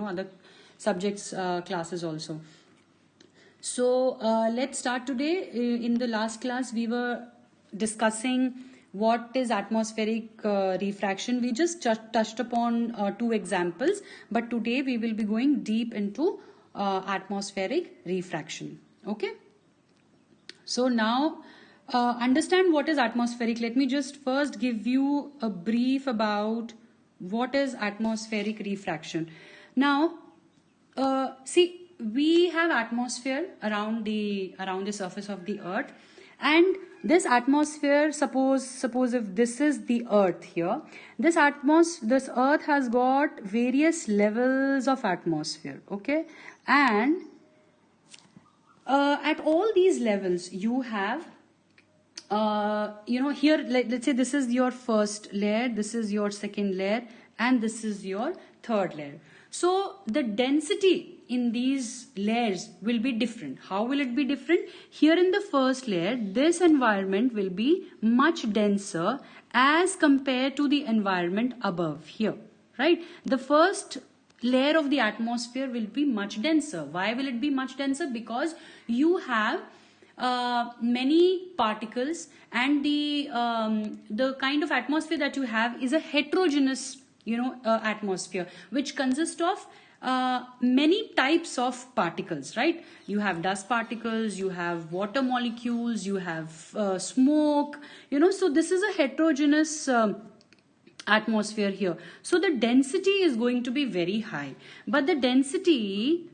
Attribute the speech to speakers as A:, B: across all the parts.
A: other subjects classes also. So let's start today. In the last class, we were discussing what is atmospheric refraction. We just touched upon two examples, but today we will be going deep into atmospheric refraction. Okay. So now understand what is atmospheric. Let me just first give you a brief about what is atmospheric refraction. Now, see, we have atmosphere around the surface of the earth, and this atmosphere, suppose if this is the earth here, this earth has got various levels of atmosphere. Okay, and at all these levels you have here, let's say this is your first layer, this is your second layer, and this is your third layer. So the density in these layers will be different. How will it be different? Here in the first layer, this environment will be much denser as compared to the environment above here, right? The first layer of the atmosphere will be much denser. Why will it be much denser? Because you have many particles, and the kind of atmosphere that you have is a heterogeneous atmosphere, which consists of many types of particles, right? You have dust particles, you have water molecules, you have smoke, so this is a heterogeneous atmosphere here. So the density is going to be very high, but the density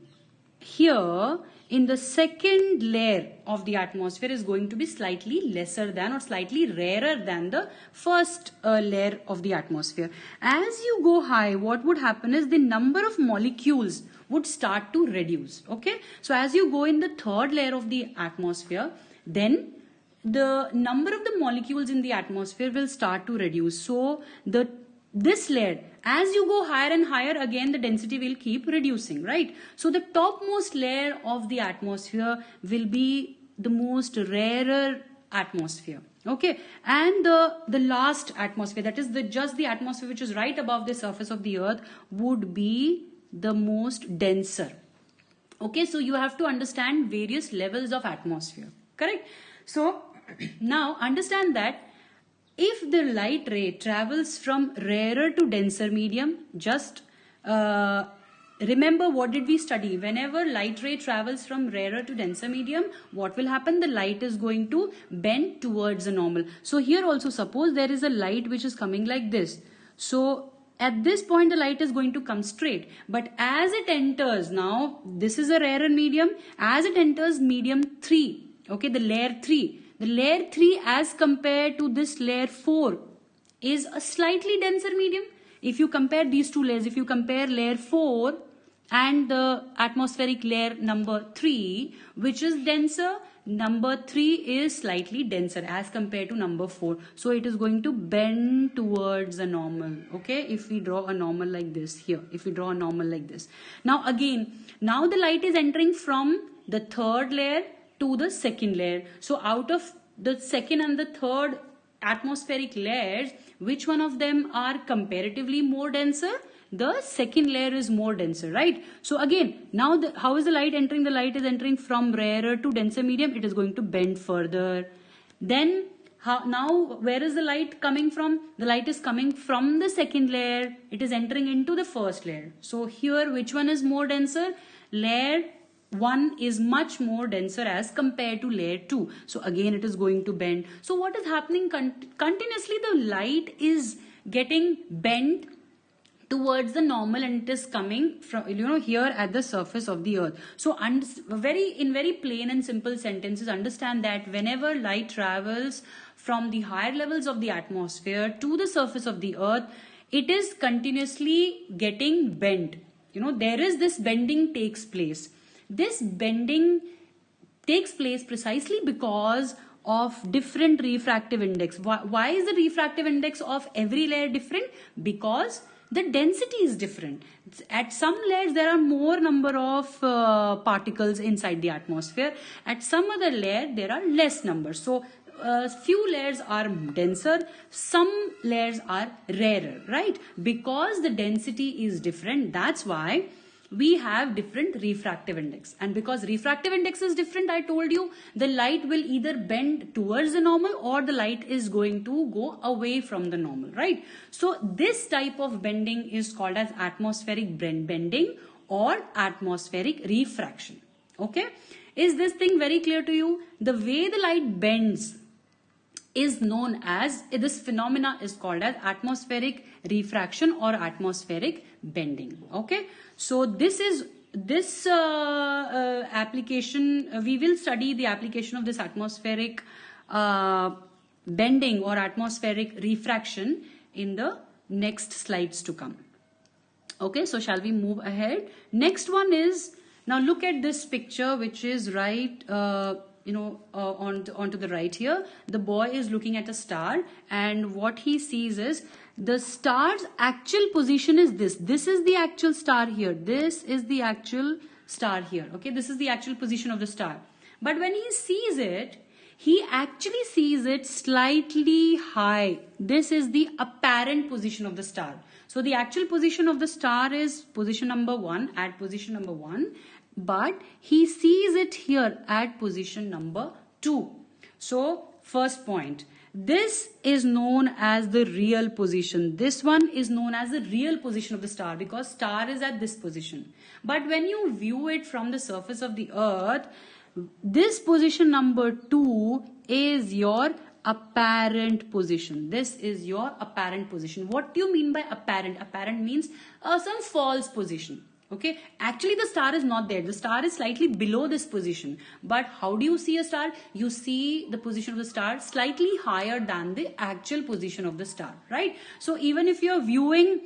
A: here in the second layer of the atmosphere is going to be slightly lesser than, or slightly rarer than, the first layer of the atmosphere. As you go high, what would happen is the number of molecules would start to reduce. Okay, so as you go in the third layer of the atmosphere, then the number of the molecules in the atmosphere will start to reduce. So this layer, as you go higher and higher, again the density will keep reducing, right? So the topmost layer of the atmosphere will be the most rarer atmosphere. Okay, and the last atmosphere, that is just the atmosphere which is right above the surface of the earth, would be the most denser. Okay, so you have to understand various levels of atmosphere, correct? So now understand that if the light ray travels from rarer to denser medium, just remember, what did we study? Whenever light ray travels from rarer to denser medium, what will happen? The light is going to bend towards the normal. So here also, suppose there is a light which is coming like this. So at this point the light is going to come straight, but as it enters, now this is a rarer medium, as it enters medium 3, okay, the layer 3, as compared to this layer 4 is a slightly denser medium. If you compare these two layers, if you compare layer 4 and the atmospheric layer number 3, which is denser, number 3 is slightly denser as compared to number 4. So it is going to bend towards the normal. Okay, if we draw a normal like this here, if we draw a normal like this. Now again, now the light is entering from the third layer to the second layer. So out of the second and the third atmospheric layers, which one of them are comparatively more denser? The second layer is more denser, right? So again, now how is the light entering? The light is entering from rarer to denser medium. It is going to bend further. Then now where is the light coming from? The light is coming from the second layer. It is entering into the first layer. So here, which one is more denser? Layer 1 is much more denser as compared to layer 2. So again it is going to bend. So what is happening? Continuously the light is getting bent towards the normal, and it is coming from here at the surface of the earth. So in very plain and simple sentences, understand that whenever light travels from the higher levels of the atmosphere to the surface of the earth, it is continuously getting bent. There is this bending takes place. This bending takes place precisely because of different refractive index. Why is the refractive index of every layer different? Because the density is different. At some layers there are more number of particles inside the atmosphere. At some other layer there are less numbers. So few layers are denser, some layers are rarer, right? Because the density is different, that's why we have different refractive index. And because refractive index is different, I told you the light will either bend towards the normal or the light is going to go away from the normal, right? So this type of bending is called as atmospheric bending or atmospheric refraction. Okay, is this thing very clear to you? The way the light bends is known as, this phenomena is called as atmospheric refraction or atmospheric bending. Okay, so this application, we will study the application of this atmospheric bending or atmospheric refraction in the next slides to come. Okay, so shall we move ahead? Next one is, now look at this picture which is right onto the right here. The boy is looking at a star, and what he sees is the star's actual position is this. This is the actual star here. This is the actual star here. Okay, this is the actual position of the star. But when he sees it, he actually sees it slightly high. This is the apparent position of the star. So the actual position of the star is position number 1, at position number 1. But he sees it here at position number 2. So first point, this is known as the real position. This one is known as the real position of the star because star is at this position. But when you view it from the surface of the earth, this position number 2 is your apparent position. This is your apparent position. What do you mean by apparent? Apparent means some false position. Okay, actually the star is not there. The star is slightly below this position. But how do you see a star? You see the position of the star slightly higher than the actual position of the star, right? So even if you're viewing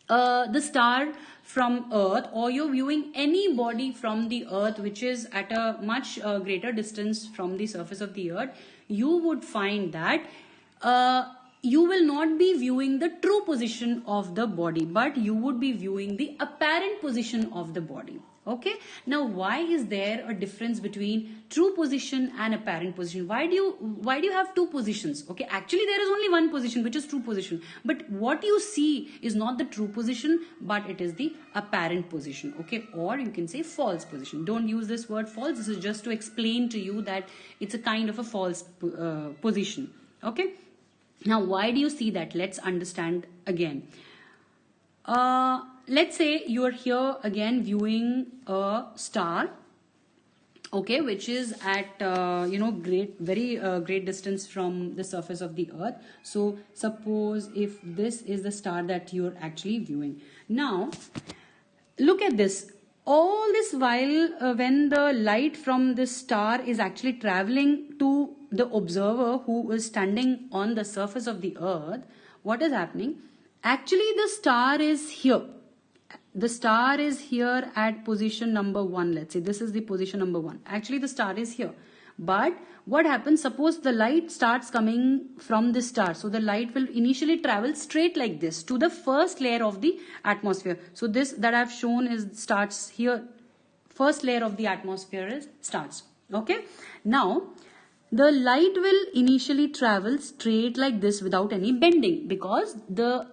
A: the star from earth, or you're viewing any body from the earth which is at a much greater distance from the surface of the earth, you would find that you will not be viewing the true position of the body, but you would be viewing the apparent position of the body. Okay, now why is there a difference between true position and apparent position? Why do you have two positions? Okay, actually there is only one position, which is true position, but what you see is not the true position, but it is the apparent position. Okay, or you can say false position. Don't use this word false. This is just to explain to you that it's a kind of a false position. Okay, now why do you see that? Let's understand again. Let's say you are here again viewing a star, okay, which is at great distance from the surface of the earth. So suppose if this is the star that you're actually viewing. Now look at this. All this while when the light from this star is actually traveling to the observer who is standing on the surface of the earth, what is happening? Actually the star is here. The star is here at position number 1. Let's say this is the position number 1. Actually the star is here. But what happens? Suppose the light starts coming from this star. So the light will initially travel straight like this to the first layer of the atmosphere. So this that I've shown is starts here. First layer of the atmosphere starts. Okay. Now the light will initially travel straight like this without any bending, because the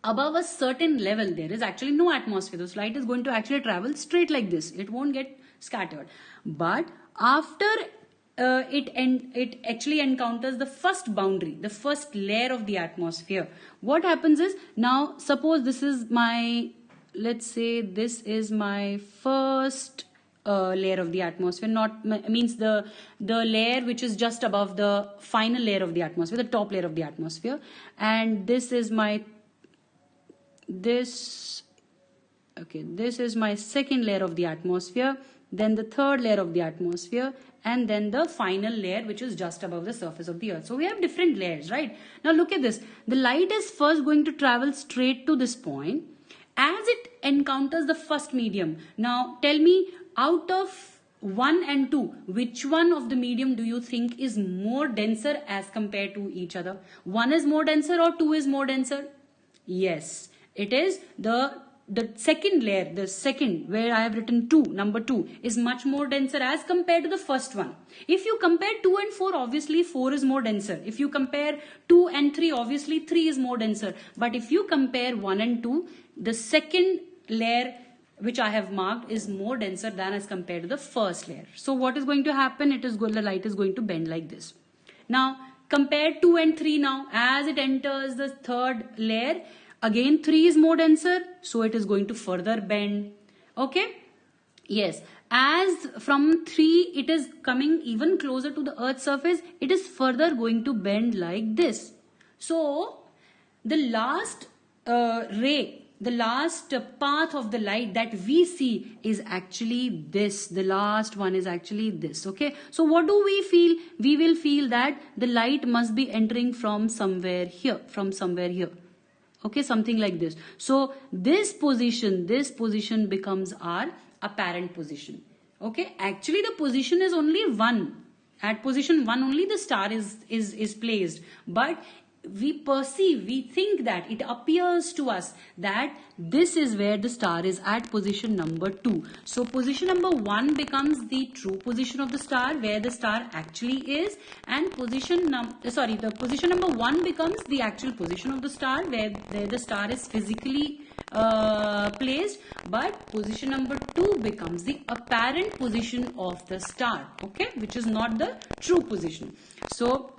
A: above a certain level there is actually no atmosphere. This light is going to actually travel straight like this. It won't get scattered. But after it actually encounters the first boundary, the first layer of the atmosphere, what happens is, now suppose this is my, let's say this is my first layer of the atmosphere, not means the layer which is just above the final layer of the atmosphere, the top layer of the atmosphere, and this is my this is my second layer of the atmosphere, then the third layer of the atmosphere, and then the final layer which is just above the surface of the earth. So we have different layers, right? Now look at this. The light is first going to travel straight to this point as it encounters the first medium. Now tell me, out of 1 and 2, which one of the medium do you think is more denser as compared to each other? 1 is more denser or 2 is more denser? Yes, it is the the second layer, the second where I have written 2, number 2 is much more denser as compared to the first one. If you compare 2 and 4, obviously 4 is more denser. If you compare 2 and 3, obviously 3 is more denser. But if you compare 1 and 2, the second layer which I have marked is more denser than as compared to the first layer. So what is going to happen? The light is going to bend like this. Now compare 2 and 3 now. As it enters the third layer, again 3 is more denser, so it is going to further bend. Okay? Yes. As from 3 it is coming even closer to the earth's surface, it is further going to bend like this. So the last ray, the last path of the light that we see is actually this. The last one is actually this. Okay. So what do we feel? We will feel that the light must be entering from somewhere here, Okay, something like this. So this position becomes our apparent position. Okay, actually the position is only 1. At position 1 only the star is placed. But we think that it appears to us that this is where the star is at position number 2. So position number 1 becomes the true position of the star, where the star actually is, and the position number 1 becomes the actual position of the star, where the star is physically placed, but position number 2 becomes the apparent position of the star, okay, which is not the true position. So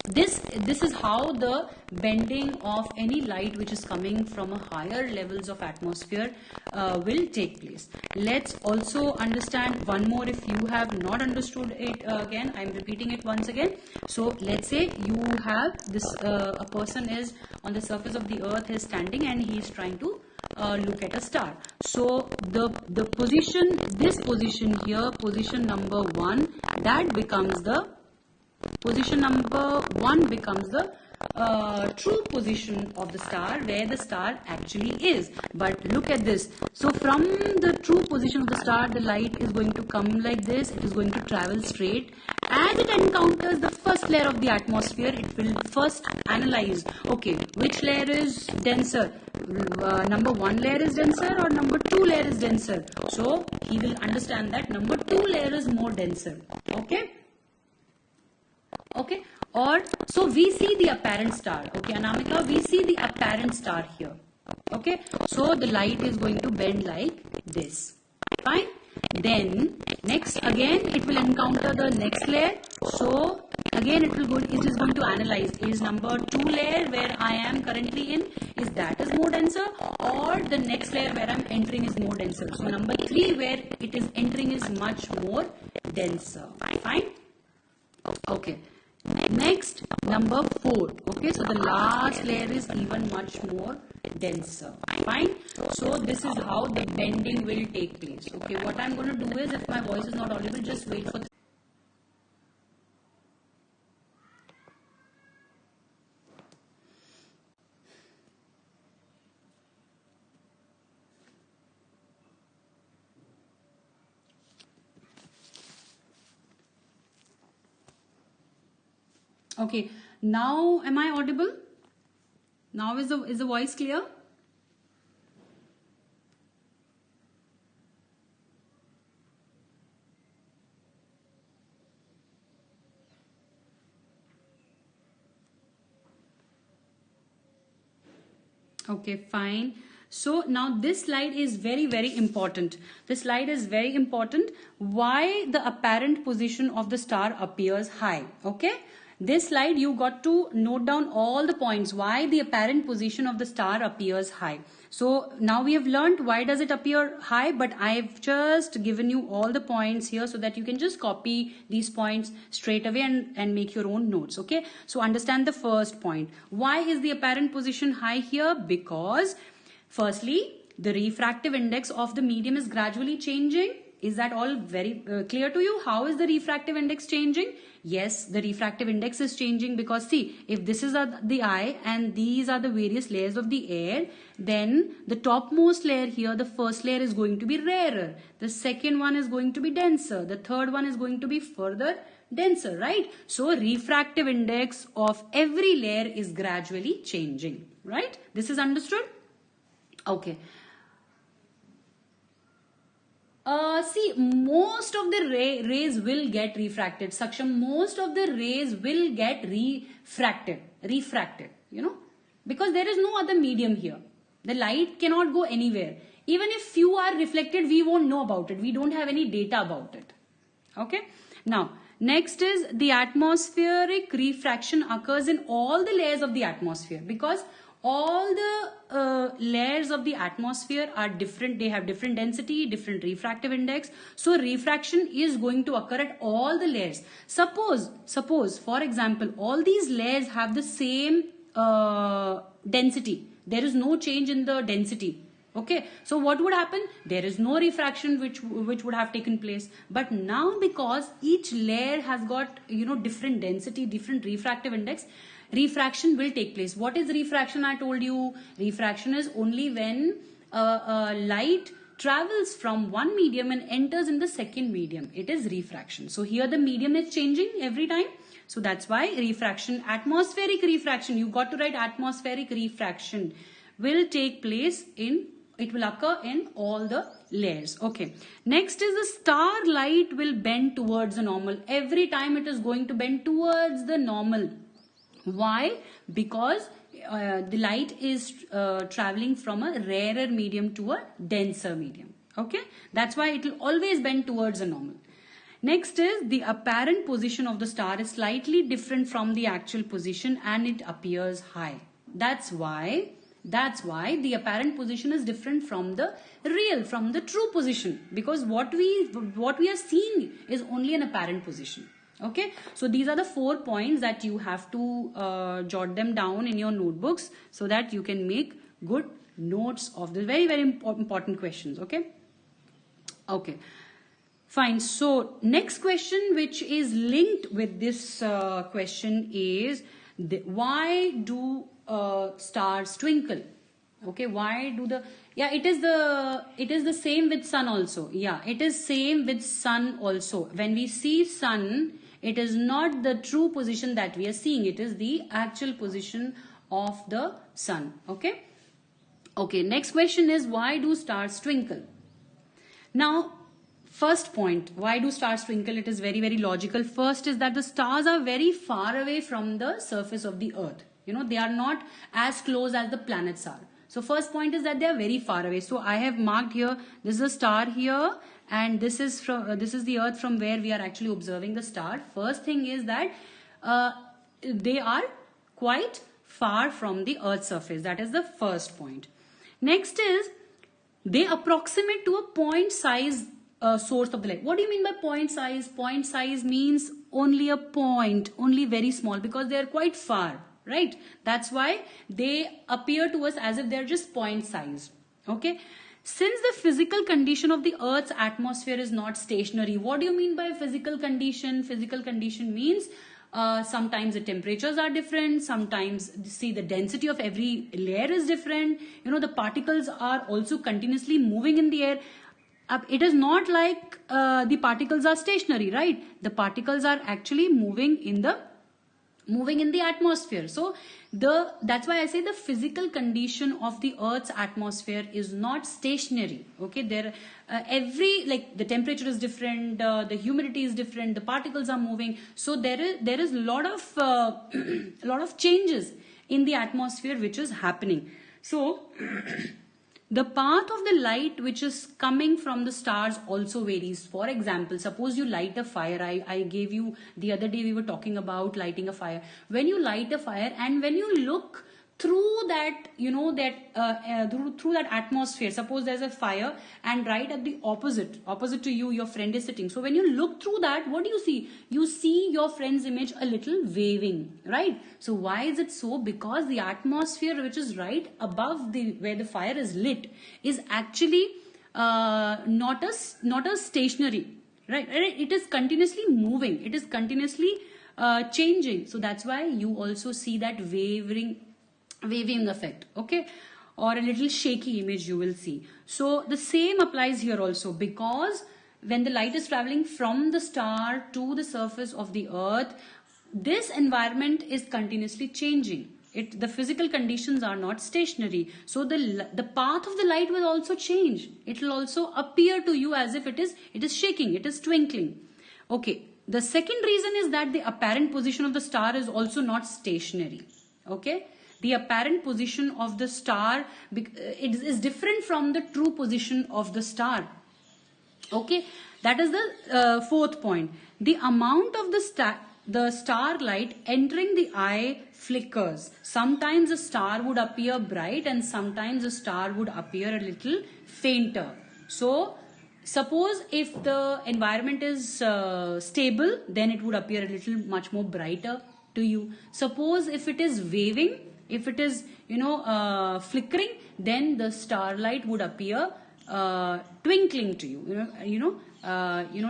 A: this is how the bending of any light which is coming from a higher levels of atmosphere will take place. Let's also understand one more if you have not understood it. Again, I'm repeating it once again. So let's say you have this a person is on the surface of the earth, is standing and he is trying to look at a star. So the position, this position here, position number 1, that becomes the position number 1 becomes the true position of the star, where the star actually is. But look at this. So from the true position of the star, the light is going to come like this. It is going to travel straight. As it encounters the first layer of the atmosphere, it will first analyze, okay, which layer is denser? Number 1 layer is denser or number 2 layer is denser? So he will understand that number 2 layer is more denser. Okay? Okay, or so we see the apparent star. Okay, Anamika, we see the apparent star here. Okay, so the light is going to bend like this. Fine. Then next, again it will encounter the next layer. So again it is going to analyze, is number 2 layer where I am currently in, is that is more denser, or the next layer where I'm entering is more denser. So number 3 where it is entering is much more denser. Fine. Okay. Next, number 4. Okay, so the last layer is even much more denser. Fine. So this is how the bending will take place. Okay, what I'm going to do is, if my voice is not audible, just wait for Okay, now am I audible? Now is the voice clear? Okay, fine. So now this slide is very, very important. This slide is very important. Why the apparent position of the star appears high? Okay. This slide you got to note down all the points why the apparent position of the star appears high. So now we have learned why does it appear high, but I've just given you all the points here so that you can just copy these points straight away and make your own notes. Okay. So understand the first point. Why is the apparent position high here? Because firstly, the refractive index of the medium is gradually changing. Is that all very clear to you? How is the refractive index changing? Yes, the refractive index is changing because see, if this is the eye and these are the various layers of the air, then the topmost layer here, the first layer is going to be rarer. The second one is going to be denser. The third one is going to be further denser, right? So refractive index of every layer is gradually changing, right? This is understood? Okay. See, most of the rays will get refracted. Saksham, most of the rays will get refracted, because there is no other medium here. The light cannot go anywhere. Even if few are reflected, we won't know about it. We don't have any data about it. Okay. Now, next is the atmospheric refraction occurs in all the layers of the atmosphere, because all the layers of the atmosphere are different. They have different density, different refractive index. So refraction is going to occur at all the layers. Suppose for example, all these layers have the same density. There is no change in the density. Okay, so what would happen? There is no refraction which would have taken place. But now, because each layer has got different density, different refractive index, refraction will take place. What is refraction? I told you, refraction is only when light travels from one medium and enters in the second medium. It is refraction. So here the medium is changing every time. So that's why refraction, atmospheric refraction, you got to write atmospheric refraction will take place it will occur in all the layers. Okay. Next is the starlight will bend towards the normal. Every time it is going to bend towards the normal. Why? Because the light is traveling from a rarer medium to a denser medium. Okay. That's why it will always bend towards the normal. Next is the apparent position of the star is slightly different from the actual position and it appears high. That's why the apparent position is different from the true position, because what we are seeing is only an apparent position. Okay, so these are the 4 points that you have to jot them down in your notebooks so that you can make good notes of the very, very important questions. Okay, fine. So next question, which is linked with this question, is why do stars twinkle? Okay, why do it is the same with sun also. Yeah, it is same with sun also. When we see sun, it is not the true position that we are seeing. It is the actual position of the sun. Okay, next question is why do stars twinkle? Now, first point, why do stars twinkle? It is very, very logical. First is that the stars are very far away from the surface of the earth. They are not as close as the planets are. So first point is that they are very far away. So I have marked here, this is a star here, and this is the earth from where we are actually observing the star. First thing is that they are quite far from the earth's surface. That is the first point. Next is they approximate to a point size source of the light. What do you mean by point size? Point size means only a point, only very small, because they are quite far. Right? That's why they appear to us as if they're just point size. Okay. Since the physical condition of the Earth's atmosphere is not stationary, what do you mean by physical condition? Physical condition means sometimes the temperatures are different. Sometimes see the density of every layer is different. The particles are also continuously moving in the air. It is not like the particles are stationary, right? The particles are actually moving in the atmosphere. So that's why I say the physical condition of the Earth's atmosphere is not stationary. Okay, there the temperature is different, the humidity is different, the particles are moving. So there is a lot of changes in the atmosphere which is happening. So the path of the light which is coming from the stars also varies. For example, suppose you light a fire. I gave you the other day, we were talking about lighting a fire. When you light a fire and when you look through that, through that atmosphere, suppose there's a fire and right at the opposite to you, your friend is sitting. So when you look through that, what do you see? You see your friend's image a little waving, right? So why is it so? Because the atmosphere which is right above where the fire is lit is actually not a stationary, right? It is continuously moving. It is continuously changing. So that's why you also see that waving effect, okay, or a little shaky image you will see. So the same applies here also, because when the light is traveling from the star to the surface of the earth, this environment is continuously changing. The physical conditions are not stationary. So the path of the light will also change. It will also appear to you as if it is shaking, it is twinkling. Okay. The second reason is that the apparent position of the star is also not stationary. Okay. The apparent position of the star it is different from the true position of the star. Okay. That is the fourth point. The amount of the starlight entering the eye flickers. Sometimes a star would appear bright and sometimes a star would appear a little fainter. So suppose if the environment is stable, then it would appear a little much more brighter to you. Suppose if it is waving, if it is flickering, then the starlight would appear twinkling to you.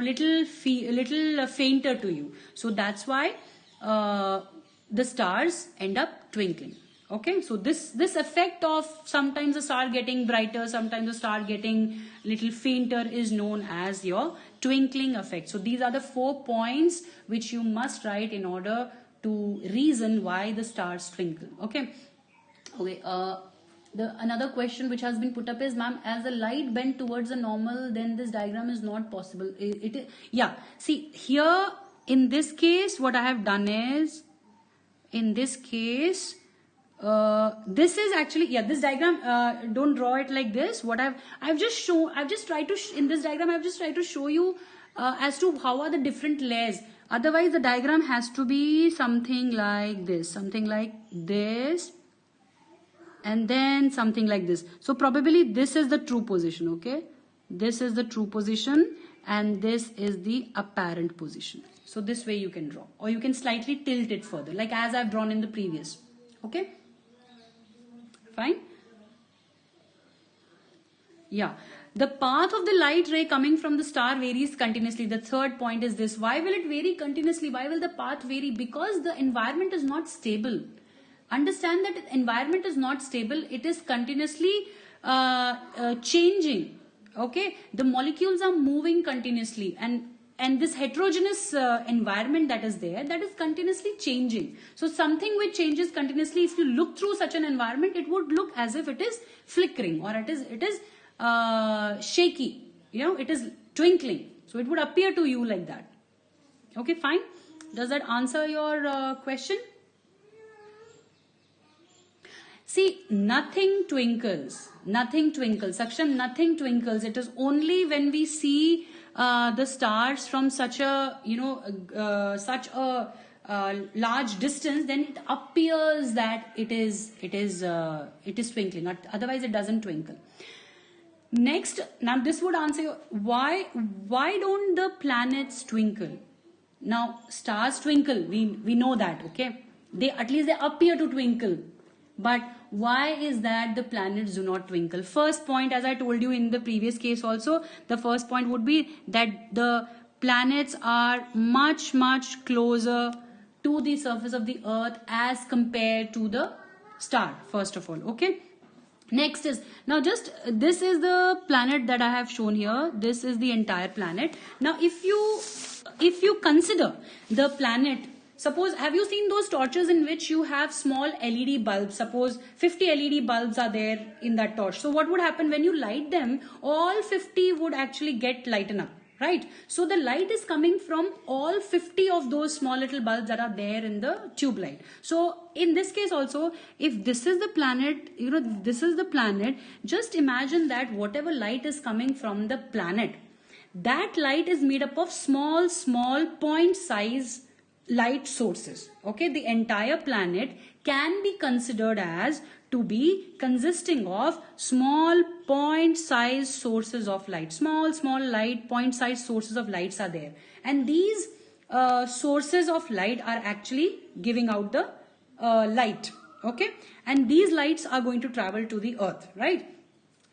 A: Little fainter to you. So that's why the stars end up twinkling. Okay, so this effect of sometimes the star getting brighter, sometimes the star getting little fainter is known as your twinkling effect. So these are the 4 points which you must write in order to reason why the stars twinkle. Okay. Another question which has been put up is, ma'am, as the light bent towards the normal, then this diagram is not possible. Yeah. See here in this case, what I have done is, in this case, this is actually, this diagram, don't draw it like this. What I've just tried to, in this diagram, I've just tried to show you as to how are the different layers. Otherwise, the diagram has to be something like this, and then something like this. So probably this is the true position. Okay, this is the true position and this is the apparent position. So this way you can draw, or you can slightly tilt it further, like as I've drawn in the previous. Okay, fine. Yeah, the path of the light ray coming from the star varies continuously. The third point is this: why will it vary continuously? Why will the path vary? Because the environment is not stable. Understand that environment is not stable. It is continuously changing. Okay, the molecules are moving continuously, and this heterogeneous environment that is there, that is continuously changing. So something which changes continuously, if you look through such an environment, it would look as if it is flickering, or it is shaky. It is twinkling. So it would appear to you like that. Okay, fine. Does that answer your question? See, nothing twinkles. Saksham, nothing twinkles. It is only when we see the stars from such a large distance, then it appears that it is twinkling. Otherwise, it doesn't twinkle. Next, now this would answer you, why don't the planets twinkle? Now, stars twinkle. We know that. Okay, at least they appear to twinkle. But why is that the planets do not twinkle? First point, as I told you in the previous case also, the first point would be that the planets are much, much closer to the surface of the earth as compared to the star, first of all. Okay. Next is, now just this is the planet that I have shown here. This is the entire planet. Now if you consider the planet, suppose, have you seen those torches in which you have small LED bulbs? Suppose 50 LED bulbs are there in that torch. So what would happen when you light them? All 50 would actually get lighten up, right? So the light is coming from all 50 of those small little bulbs that are there in the tube light. So in this case also, if this is the planet, this is the planet, just imagine that whatever light is coming from the planet, that light is made up of small point size light sources. Okay, the entire planet can be considered as to be consisting of small point size sources of light. Small light point size sources of lights are there, and these sources of light are actually giving out the light. Okay, and these lights are going to travel to the earth, right?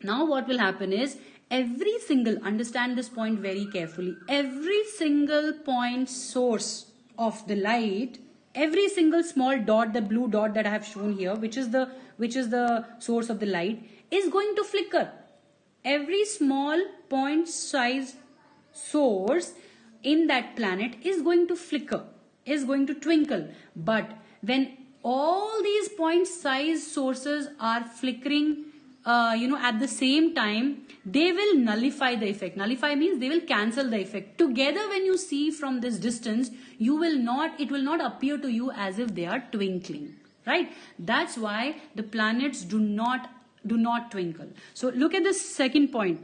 A: Now what will happen is, every single, understand this point very carefully, every single point source of the light, every single small dot, the blue dot that I have shown here, which is the source of the light, is going to flicker. Every small point size source in that planet is going to flicker, is going to twinkle. But when all these point size sources are flickering at the same time, they will nullify the effect. Nullify means they will cancel the effect. Together, when you see from this distance, it will not appear to you as if they are twinkling, right? That's why the planets do not twinkle. So look at the second point.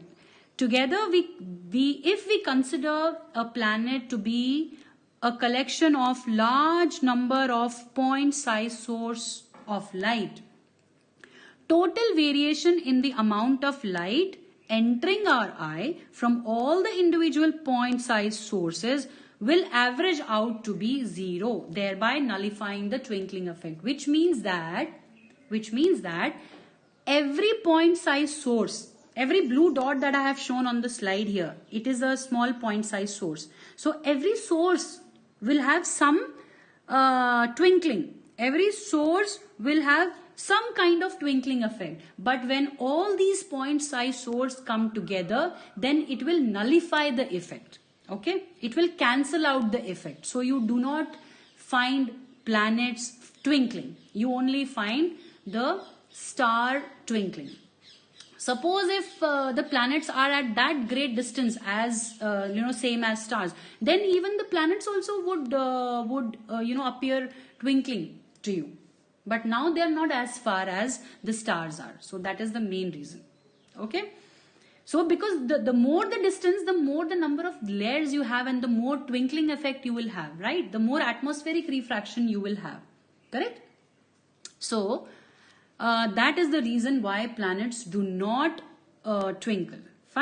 A: Together, if we consider a planet to be a collection of large number of point size source of light, total variation in the amount of light entering our eye from all the individual point size sources will average out to be 0, thereby nullifying the twinkling effect, which means that every point size source, every blue dot that I have shown on the slide here, it is a small point size source. So every source will have some twinkling. Every source will have some kind of twinkling effect. But when all these point size sources come together, then it will nullify the effect. Okay? It will cancel out the effect. So you do not find planets twinkling. You only find the star twinkling. Suppose if the planets are at that great distance as same as stars, then even the planets also would appear twinkling to you. But now they are not as far as the stars are. So that is the main reason. Okay. So because the more the distance, the more the number of layers you have and the more twinkling effect you will have, right? The more atmospheric refraction you will have. Correct? So that is the reason why planets do not twinkle.